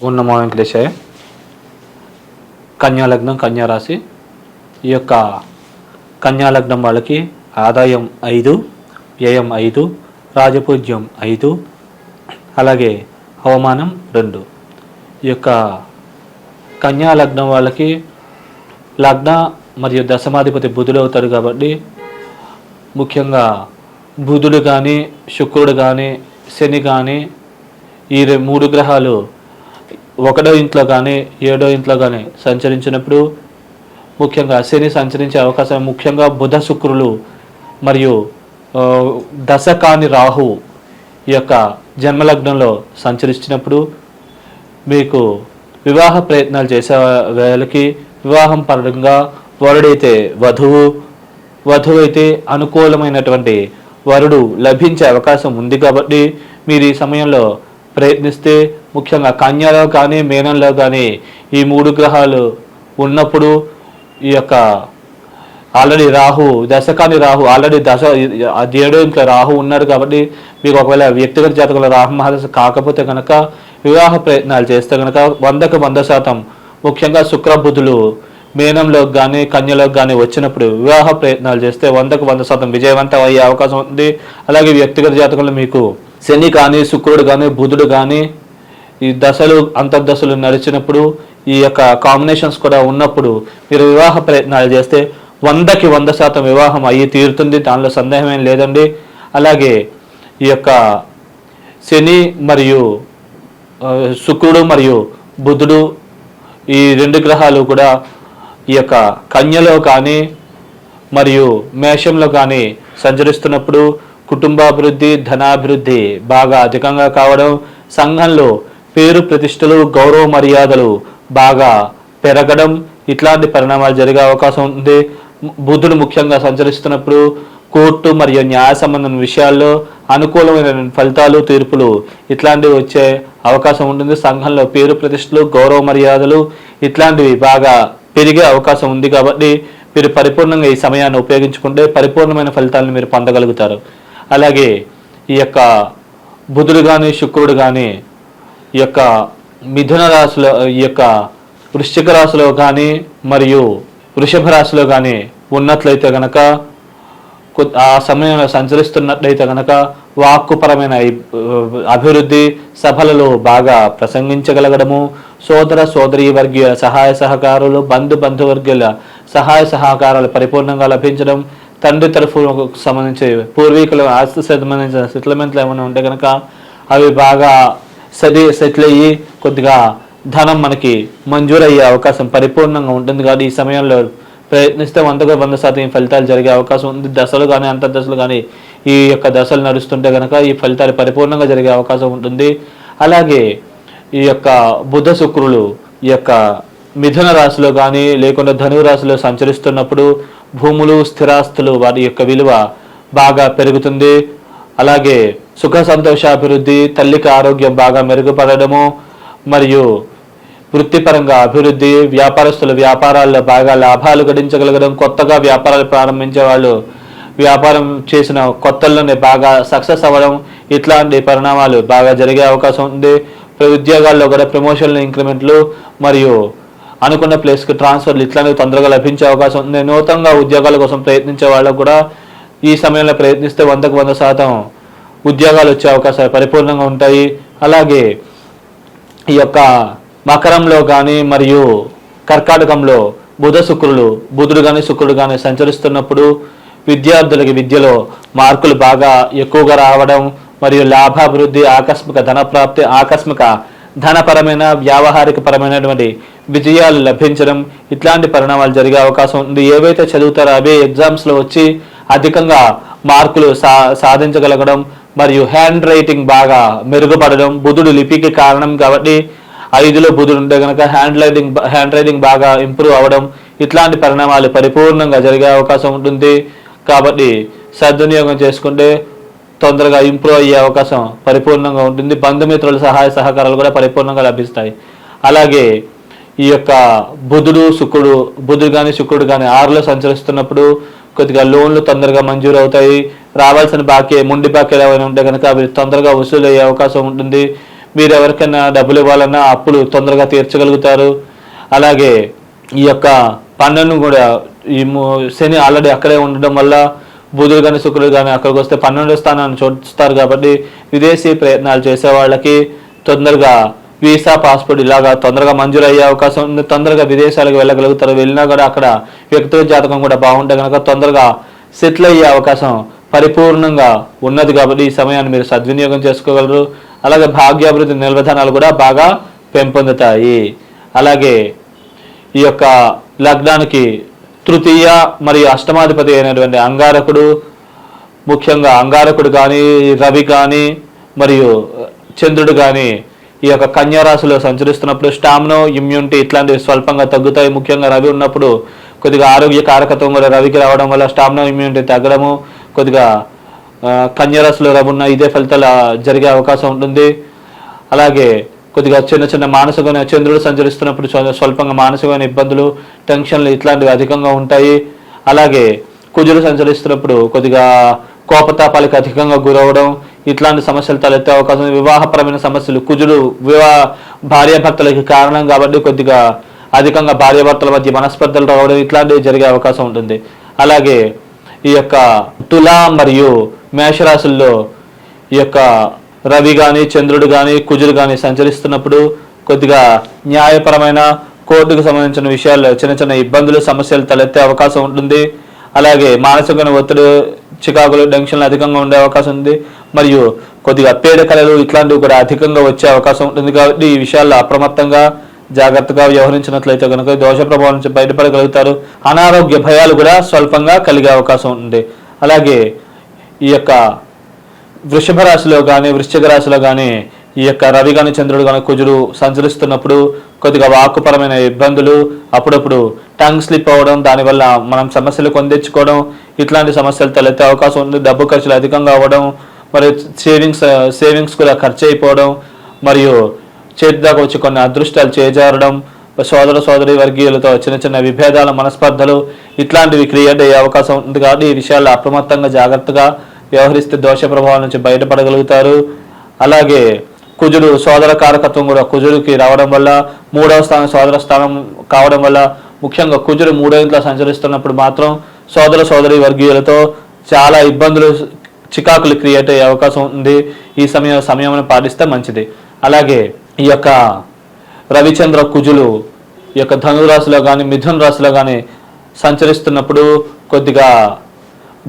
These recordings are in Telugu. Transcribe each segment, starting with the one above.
ఉన్న వెంకటేశయ్య. కన్యా లగ్నం, కన్యా రాశి. ఈ యొక్క కన్యా లగ్నం వాళ్ళకి ఆదాయం 5, వ్యయం 5, రాజపూజ్యం 5, అలాగే అవమానం 2. ఈ యొక్క కన్యా లగ్నం వాళ్ళకి లగ్న మరియు దశమాధిపతి బుధుడు అవుతాడు కాబట్టి ముఖ్యంగా బుధుడు కానీ, శుక్రుడు కానీ, శని కానీ ఈ 3 గ్రహాలు 1వ ఇంట్లో కానీ 7వ ఇంట్లో కానీ సంచరించినప్పుడు ముఖ్యంగా శని సంచరించే అవకాశం, ముఖ్యంగా బుధ శుక్రులు మరియు దశ కాని రాహు ఈ యొక్క జన్మలగ్నంలో సంచరించినప్పుడు మీకు వివాహ ప్రయత్నాలు చేసే వాళ్ళకి వివాహం పరంగా వరుడైతే వధువు, వధువు అయితే అనుకూలమైనటువంటి వరుడు లభించే అవకాశం ఉంది కాబట్టి మీరు ఈ సమయంలో ప్రయత్నిస్తే, ముఖ్యంగా కన్యలో కానీ మీనంలో కానీ ఈ 3 గ్రహాలు ఉన్నప్పుడు ఈ యొక్క ఆల్రెడీ రాహు, దశ కాని రాహు ఆల్రెడీ 7వ ఇంట్లో రాహు ఉన్నాడు కాబట్టి మీకు ఒకవేళ వ్యక్తిగత జాతకంలో రాహు మహాదశ కాకపోతే కనుక వివాహ ప్రయత్నాలు చేస్తే కనుక 100కి 100% ముఖ్యంగా శుక్రబుధులు మీనంలోకి కానీ కన్యలోకి కానీ వచ్చినప్పుడు వివాహ ప్రయత్నాలు చేస్తే 100కి 100% విజయవంతం అయ్యే అవకాశం ఉంది. అలాగే వ్యక్తిగత జాతకంలో మీకు శని కానీ, శుక్రుడు కానీ, బుధుడు కానీ ఈ దశలు అంతర్దశలు నడిచినప్పుడు ఈ యొక్క కాంబినేషన్స్ కూడా ఉన్నప్పుడు మీరు వివాహ ప్రయత్నాలు చేస్తే 100కి 100% వివాహం అయ్యి తీరుతుంది, దానిలో సందేహమేం లేదండి. అలాగే ఈ యొక్క శని మరియు శుక్రుడు మరియు బుధుడు ఈ 2 గ్రహాలు కూడా ఈ యొక్క కన్యలో కానీ మరియు మేషంలో కానీ సంచరిస్తున్నప్పుడు కుటుంబాభివృద్ధి, ధనాభివృద్ధి బాగా అధికంగా కావడం, సంఘంలో పేరు ప్రతిష్టలు, గౌరవ మర్యాదలు బాగా పెరగడం, ఇట్లాంటి పరిణామాలు జరిగే అవకాశం ఉంది. బుధుడు ముఖ్యంగా సంచరిస్తున్నప్పుడు కోర్టు మరియు న్యాయ సంబంధం విషయాల్లో అనుకూలమైన ఫలితాలు, తీర్పులు ఇట్లాంటివి వచ్చే అవకాశం ఉంటుంది. సంఘంలో పేరు ప్రతిష్టలు, గౌరవ మర్యాదలు ఇట్లాంటివి బాగా పెరిగే అవకాశం ఉంది కాబట్టి మీరు పరిపూర్ణంగా ఈ సమయాన్ని ఉపయోగించుకుంటే పరిపూర్ణమైన ఫలితాలను మీరు పొందగలుగుతారు. అలాగే ఈ యొక్క బుధుడు కానీ, శుక్రుడు కానీ ఈ యొక్క మిథున రాశిలో, ఈ యొక్క వృశ్చిక రాశిలో కానీ మరియు వృషభ రాశిలో కానీ ఉన్నట్లయితే కనుక, ఆ సమయంలో సంచరిస్తున్నట్లయితే కనుక వాక్కుపరమైన అభివృద్ధి, సభలలో బాగా ప్రసంగించగలగడము, సోదర సోదరీ వర్గీయుల సహాయ సహకారాలు, బంధువర్గీయుల సహాయ సహకారాలు పరిపూర్ణంగా లభించడం, తండ్రి తరఫుకు సంబంధించి పూర్వీకుల ఆస్తి సంబంధించిన సెటిల్మెంట్లు ఏమైనా ఉంటే కనుక అవి బాగా సెటిల్ అయ్యి కొద్దిగా ధనం మనకి మంజూరయ్యే అవకాశం పరిపూర్ణంగా ఉంటుంది. కాబట్టి ఈ సమయంలో ప్రయత్నిస్తే 100కి 100% ఫలితాలు జరిగే అవకాశం ఉంది. దశలు కానీ అంతర్దశలు కానీ ఈ యొక్క దశలు నడుస్తుంటే కనుక ఈ ఫలితాలు పరిపూర్ణంగా జరిగే అవకాశం ఉంటుంది. అలాగే ఈ యొక్క బుధ శుక్రులు ఈ యొక్క మిథున రాశిలో కానీ లేకుండా ధనువు రాశిలో సంచరిస్తున్నప్పుడు భూములు, స్థిరాస్తులు వాటి యొక్క విలువ బాగా పెరుగుతుంది. అలాగే సుఖ సంతోషాభివృద్ధి, తల్లికి ఆరోగ్యం బాగా మెరుగుపడడము మరియు వృత్తిపరంగా అభివృద్ధి, వ్యాపారస్తులు వ్యాపారాల్లో బాగా లాభాలు గడించగలగడం, కొత్తగా వ్యాపారాలు ప్రారంభించే వాళ్ళు వ్యాపారం చేసిన కొత్తల్లోనే బాగా సక్సెస్ అవ్వడం, ఇట్లాంటి పరిణామాలు బాగా జరిగే అవకాశం ఉంది. ఉద్యోగాల్లో కూడా ప్రమోషన్లు, ఇంక్రిమెంట్లు మరియు అనుకున్న ప్లేస్కి ట్రాన్స్ఫర్లు ఇట్లాంటివి తొందరగా లభించే అవకాశం ఉంది. నూతనంగా ఉద్యోగాల కోసం ప్రయత్నించే వాళ్ళకు కూడా ఈ సమయంలో ప్రయత్నిస్తే 100కి 100% ఉద్యోగాలు వచ్చే అవకాశాలు పరిపూర్ణంగా ఉంటాయి. అలాగే ఈ యొక్క మకరంలో కానీ మరియు కర్కాటకంలో బుధుడు కానీ శుక్రుడు కానీ సంచరిస్తున్నప్పుడు విద్యార్థులకి విద్యలో మార్కులు బాగా ఎక్కువగా రావడం మరియు లాభాభివృద్ధి, ఆకస్మిక ధనప్రాప్తి, ఆకస్మిక ధనపరమైన వ్యావహారిక పరమైనటువంటి విజయాలు లభించడం, ఇట్లాంటి పరిణామాలు జరిగే అవకాశం ఉంది. ఏవైతే చదువుతారో అవే ఎగ్జామ్స్లో వచ్చి అధికంగా మార్కులు సాధించగలగడం మరియు హ్యాండ్ రైటింగ్ బాగా మెరుగుపడడం, బుధుడు లిపికి కారణం కాబట్టి 5లో బుధుడు ఉంటే కనుక హ్యాండ్ రైటింగ్ బాగా ఇంప్రూవ్ అవ్వడం, ఇట్లాంటి పరిణామాలు పరిపూర్ణంగా జరిగే అవకాశం ఉంటుంది. కాబట్టి సద్వినియోగం చేసుకుంటే తొందరగా ఇంప్రూవ్ అయ్యే అవకాశం పరిపూర్ణంగా ఉంటుంది. బంధుమిత్రుల సహాయ సహకారాలు కూడా పరిపూర్ణంగా లభిస్తాయి. అలాగే ఈ యొక్క బుధుడు కానీ శుక్రుడు కానీ 6లో సంచరిస్తున్నప్పుడు కొద్దిగా లోన్లు తొందరగా మంజూరు అవుతాయి. రావాల్సిన మొండి బాకీలు ఏమైనా ఉంటే కనుక అవి తొందరగా వసూలు అయ్యే అవకాశం ఉంటుంది. మీరు ఎవరికైనా డబ్బులు ఇవ్వాలన్నా అప్పులు తొందరగా తీర్చగలుగుతారు. అలాగే ఈ యొక్క 12 కూడా శని ఆల్రెడీ అక్కడే ఉండడం వల్ల బుధుడు కానీ శుక్రుడు కానీ అక్కడికి వస్తే 12వ స్థానాన్ని చూస్తారు కాబట్టి విదేశీ ప్రయత్నాలు చేసే వాళ్ళకి తొందరగా వీసా పాస్పోర్ట్ ఇలాగా తొందరగా మంజూరు అయ్యే అవకాశం ఉంది. తొందరగా విదేశాలకు వెళ్ళగలుగుతారు. వెళ్ళినా కూడా అక్కడ వ్యక్తిగత జాతకం కూడా బాగుంటే కనుక తొందరగా సెటిల్ అయ్యే అవకాశం పరిపూర్ణంగా ఉన్నది కాబట్టి ఈ సమయాన్ని మీరు సద్వినియోగం చేసుకోగలరు. అలాగే భాగ్యాభివృద్ధి నిర్వధనాలు కూడా బాగా పెంపొందుతాయి. అలాగే ఈ యొక్క లగ్నానికి తృతీయ మరియు అష్టమాధిపతి అయినటువంటి అంగారకుడు, ముఖ్యంగా అంగారకుడు కానీ రవి కానీ మరియు చంద్రుడు కానీ ఈ యొక్క కన్యా రాశిలో సంచరిస్తున్నప్పుడు స్టామినా, ఇమ్యూనిటీ ఇట్లాంటివి స్వల్పంగా తగ్గుతాయి. ముఖ్యంగా రవి ఉన్నప్పుడు కొద్దిగా ఆరోగ్య కారకత్వం కూడా రవికి రావడం వల్ల స్టామినా, ఇమ్యూనిటీ తగ్గడము, కొద్దిగా కన్యా రాశిలో రవి ఉన్న ఇదే ఫలితాలు జరిగే అవకాశం ఉంటుంది. అలాగే కొద్దిగా చిన్న చిన్న మానసికమైన చంద్రుడు సంచరిస్తున్నప్పుడు స్వల్పంగా మానసికమైన ఇబ్బందులు, టెన్షన్లు ఇట్లాంటివి అధికంగా ఉంటాయి. అలాగే కుజుడు సంచరిస్తున్నప్పుడు కొద్దిగా కోపతాపాలకు అధికంగా గురవడం ఇట్లాంటి సమస్యలు తలెత్తే అవకాశం. వివాహపరమైన సమస్యలు, కుజుడు భార్యాభర్తలకి కారణం కాబట్టి కొద్దిగా అధికంగా భార్యాభర్తల మధ్య మనస్పర్ధలు రావడం ఇట్లాంటివి జరిగే అవకాశం ఉంటుంది. అలాగే ఈ యొక్క తులా మరియు మేషరాశుల్లో ఈ యొక్క రవి కానీ చంద్రుడు కానీ కుజుడు కానీ సంచరిస్తున్నప్పుడు కొద్దిగా న్యాయపరమైన కోర్టుకు సంబంధించిన విషయాల్లో చిన్న చిన్న ఇబ్బందులు, సమస్యలు తలెత్తే అవకాశం ఉంటుంది. అలాగే మానసికమైన ఒత్తిడి, చికాకులు, టెన్షన్లు అధికంగా ఉండే అవకాశం ఉంది. మరియు కొద్దిగా పీడకలలు ఇట్లాంటివి కూడా అధికంగా వచ్చే అవకాశం ఉంటుంది. కాబట్టి ఈ విషయాల్లో అప్రమత్తంగా జాగ్రత్తగా వ్యవహరించినట్లయితే కనుక దోష ప్రభావం నుంచి బయటపడగలుగుతారు. అనారోగ్య భయాలు కూడా స్వల్పంగా కలిగే అవకాశం ఉంది. అలాగే ఈ యొక్క వృషభ రాశిలో కానీ వృశ్చిక రాశిలో కానీ ఈ యొక్క రవి కానీ చంద్రుడు కానీ కుజుడు సంచరిస్తున్నప్పుడు కొద్దిగా వాక్కుపరమైన ఇబ్బందులు, అప్పుడప్పుడు టంగ్ స్లిప్ అవ్వడం, దానివల్ల మనం సమస్యలు కొందెచ్చుకోవడం ఇట్లాంటి సమస్యలు తలెత్తే అవకాశం ఉంది. డబ్బు ఖర్చులు అధికంగా అవ్వడం, మరియు సేవింగ్స్ కూడా ఖర్చు అయిపోవడం, మరియు చేతి దాకా వచ్చి కొన్ని అదృష్టాలు చేజారడం, సోదరి వర్గీయులతో చిన్న చిన్న విభేదాలు, మనస్పర్ధలు ఇట్లాంటివి క్రియేట్ అయ్యే అవకాశం ఉంది. కాబట్టి ఈ విషయాల్లో అప్రమత్తంగా జాగ్రత్తగా వ్యవహరిస్తే దోష ప్రభావం నుంచి బయటపడగలుగుతారు. అలాగే కుజుడు సోదర కారకత్వం కూడా కుజుడికి రావడం వల్ల 3వ స్థానం సోదర స్థానం కావడం వల్ల ముఖ్యంగా కుజుడు 3వ ఇంట్లో సంచరిస్తున్నప్పుడు మాత్రం సోదరి వర్గీయులతో చాలా ఇబ్బందులు, చికాకులు క్రియేట్ అయ్యే అవకాశం ఉంది. ఈ సమయం పాటిస్తే మంచిది. అలాగే ఈ యొక్క రవిచంద్ర కుజులు ఈ యొక్క ధనురాశిలో కానీ మిథున రాశిలో కానీ సంచరిస్తున్నప్పుడు కొద్దిగా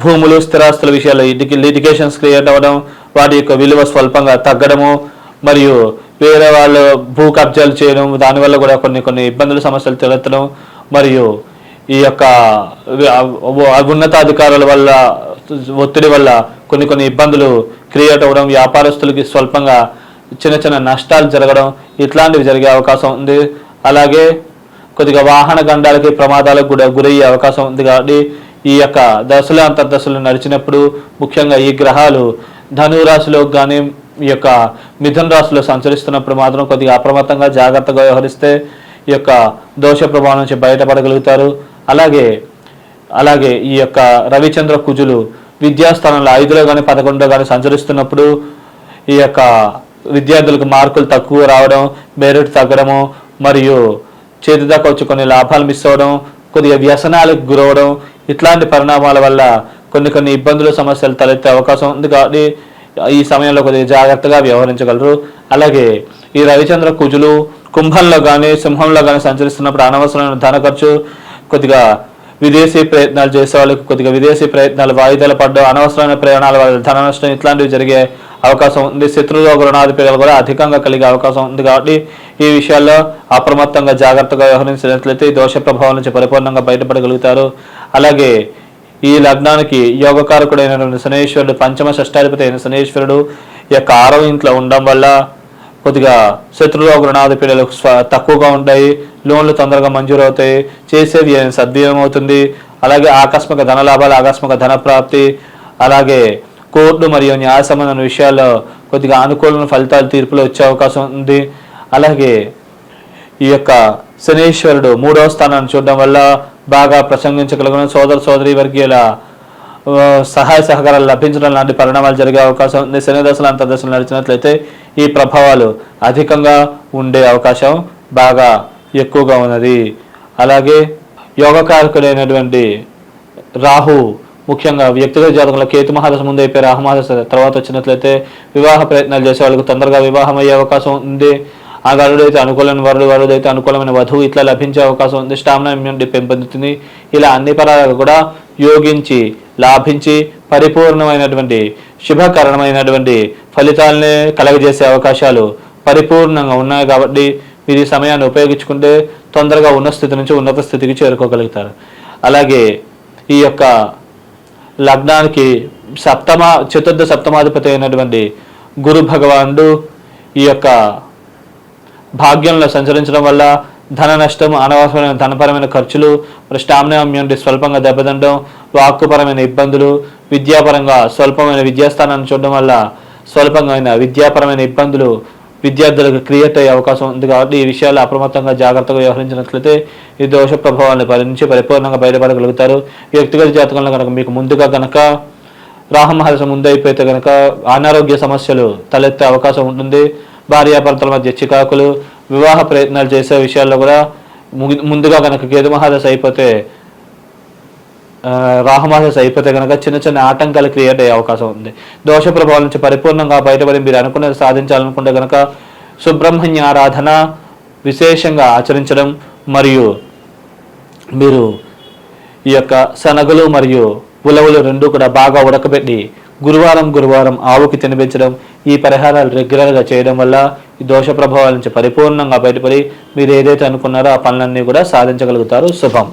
భూములు, స్థిరాస్తుల విషయాల్లో లిటిగేషన్స్ క్రియేట్ అవ్వడం, వాటి యొక్క విలువ స్వల్పంగా తగ్గడము, మరియు వేరే వాళ్ళు భూ కబ్జాలు చేయడం, దానివల్ల కూడా కొన్ని ఇబ్బందులు, సమస్యలు తలెత్తడం, మరియు ఈ యొక్క ఉన్నతాధికారుల వల్ల ఒత్తిడి వల్ల కొన్ని ఇబ్బందులు క్రియేట్ అవ్వడం, వ్యాపారస్తులకి స్వల్పంగా చిన్న చిన్న నష్టాలు జరగడం ఇట్లాంటివి జరిగే అవకాశం ఉంది. అలాగే కొద్దిగా వాహన గండాలకి, ప్రమాదాలకు కూడా గురయ్యే అవకాశం ఉంది. కాబట్టి ఈ యొక్క దశలు, అంతర్దశలు నడిచినప్పుడు ముఖ్యంగా ఈ గ్రహాలు ధనురాశిలో కానీ ఈ యొక్క మిథున రాశిలో సంచరిస్తున్నప్పుడు మాత్రం కొద్దిగా అప్రమత్తంగా జాగ్రత్తగా వ్యవహరిస్తే ఈ యొక్క దోష ప్రభావం నుంచి బయటపడగలుగుతారు. అలాగే ఈ యొక్క రవిచంద్ర కుజులు విద్యాస్థానంలో 5లో కానీ 11లో కానీ సంచరిస్తున్నప్పుడు ఈ యొక్క విద్యార్థులకు మార్కులు తక్కువ రావడం, మెరిట్ తగ్గడము, మరియు చేతి దాకా వచ్చి కొన్ని లాభాలు మిస్ అవ్వడం, కొద్దిగా వ్యసనాలకు గురవడం ఇట్లాంటి పరిణామాల వల్ల కొన్ని ఇబ్బందులు, సమస్యలు తలెత్తే అవకాశం ఉంది. కాబట్టి ఈ సమయంలో కొద్దిగా జాగ్రత్తగా వ్యవహరించగలరు. అలాగే ఈ రవిచంద్ర కుజులు కుంభంలో కానీ సింహంలో కానీ సంచరిస్తున్నప్పుడు అనవసరమైన ధన ఖర్చు, కొద్దిగా విదేశీ ప్రయత్నాలు చేసే వాళ్ళకి కొద్దిగా విదేశీ ప్రయత్నాలు వాయిదాలు పడడం, అనవసరమైన ప్రయాణాల వల్ల ధన నష్టం ఇట్లాంటివి జరిగే అవకాశం ఉంది. శత్రురోగ రుణాధిపతులు కూడా అధికంగా కలిగే అవకాశం ఉంది. కాబట్టి ఈ విషయాల్లో అప్రమత్తంగా జాగ్రత్తగా వ్యవహరించినట్లయితే ఈ దోష ప్రభావం నుంచి పరిపూర్ణంగా బయటపడగలుగుతారు. అలాగే ఈ లగ్నానికి యోగకారకుడైనటువంటి శనీశ్వరుడు, పంచమ షష్టాధిపతి అయిన శనీశ్వరుడు ఈ యొక్క 6వ ఇంట్లో ఉండడం వల్ల కొద్దిగా శత్రురోగ రుణాధిపతులు తక్కువగా ఉంటాయి, లోన్లు తొందరగా మంజూరు అవుతాయి, చేసేది సద్వినియోగం అవుతుంది. అలాగే ఆకస్మిక ధన లాభాలు, ఆకస్మిక ధన ప్రాప్తి, అలాగే కోర్టు మరియు న్యాయ సంబంధమైన విషయాల్లో కొద్దిగా అనుకూలమైన ఫలితాలు, తీర్పులు వచ్చే అవకాశం ఉంది. అలాగే ఈ యొక్క శనీశ్వరుడు 3వ స్థానాన్ని చూడడం వల్ల బాగా ప్రసంగించగలిగిన సోదరి వర్గీయుల సహాయ సహకారాలు లభించడం లాంటి పరిణామాలు జరిగే అవకాశం ఉంది. శని దశలు అంతర్దశలు నడిచినట్లయితే ఈ ప్రభావాలు అధికంగా ఉండే అవకాశం బాగా ఎక్కువగా ఉన్నది. అలాగే యోగకారకుడైనటువంటి రాహు ముఖ్యంగా వ్యక్తిగత జాతకంలో కేతు మహాదశ ముందు అయిపోయి రాహు మహాదశ తర్వాత వచ్చినట్లయితే వివాహ ప్రయత్నాలు చేసే వాళ్ళకి తొందరగా వివాహం అయ్యే అవకాశం ఉంది. ఆ వరుడైతే అనుకూలమైన వరుడైతే అనుకూలమైన వధువు ఇట్లా లభించే అవకాశం ఉంది. స్టామినా ఇమ్యూనిటీ పెంపొందుతుంది. ఇలా అన్ని పరాలుగా కూడా యోగించి లాభించి పరిపూర్ణమైనటువంటి శుభకరమైనటువంటి ఫలితాలనే కలగజేసే అవకాశాలు పరిపూర్ణంగా ఉన్నాయి. కాబట్టి మీరు ఈ సమయాన్ని ఉపయోగించుకుంటే తొందరగా ఉన్న స్థితి నుంచి ఉన్నత స్థితికి చేరుకోగలుగుతారు. అలాగే ఈ యొక్క లగ్నానికి చతుర్థ సప్తమాధిపతి అయినటువంటి గురు భగవానుడు ఈ యొక్క భాగ్యంలో సంచరించడం వల్ల ధన నష్టం, అనవసరమైన ధనపరమైన ఖర్చులు, స్టామినా ఇమ్యూనిటీ స్వల్పంగా దెబ్బతింటడం, వాక్కుపరమైన ఇబ్బందులు, విద్యాపరంగా స్వల్పమైన విద్యాస్థానాన్ని చూడడం వల్ల స్వల్పమైన విద్యాపరమైన ఇబ్బందులు విద్యార్థులకు క్రియేట్ అయ్యే అవకాశం ఉంది. కాబట్టి ఈ విషయాలు అప్రమత్తంగా జాగ్రత్తగా వ్యవహరించినట్లయితే ఈ దోష ప్రభావాన్ని నుంచి పరిపూర్ణంగా బయటపడగలుగుతారు. వ్యక్తిగత జాతకంలో కనుక మీకు ముందుగా కనుక రాహు మహర్ష ముందు అయిపోతే కనుక అనారోగ్య సమస్యలు తలెత్తే అవకాశం ఉంటుంది. భార్యాభర్తల మధ్య చికాకులు, వివాహ ప్రయత్నాలు చేసే విషయాల్లో కూడా ముందుగా కనుక కేతు మహాదశ అయిపోతే రాహుమహాదశ అయిపోతే కనుక చిన్న చిన్న ఆటంకాలు క్రియేట్ అయ్యే అవకాశం ఉంది. దోష ప్రభావం నుంచి పరిపూర్ణంగా బయటపడి మీరు అనుకున్నది సాధించాలనుకుంటే కనుక సుబ్రహ్మణ్య ఆరాధన విశేషంగా ఆచరించడం, మరియు మీరు ఈ యొక్క శనగలు మరియు ఉలవలు రెండు కూడా బాగా ఉడకబెట్టి గురువారం ఆవుకి తినిపించడం, ఈ పరిహారాలు రెగ్యులర్గా చేయడం వల్ల ఈ దోష ప్రభావాల నుంచి పరిపూర్ణంగా బయటపడి మీరు ఏదైతే అనుకున్నారో ఆ పనులన్నీ కూడా సాధించగలుగుతారు. శుభం.